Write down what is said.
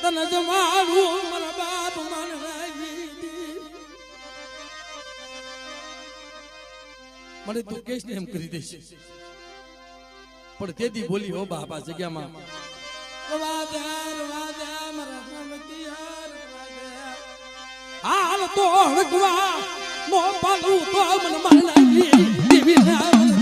તને જમાડું મારા બાપ મને લાગી મને તું કેસ ને એમ કરી દઈશ પણ તેથી બોલી હો બાપા જગ્યામાં હાલ તો હળકવા મો પાલું તો મને માર લાગી દેવી ના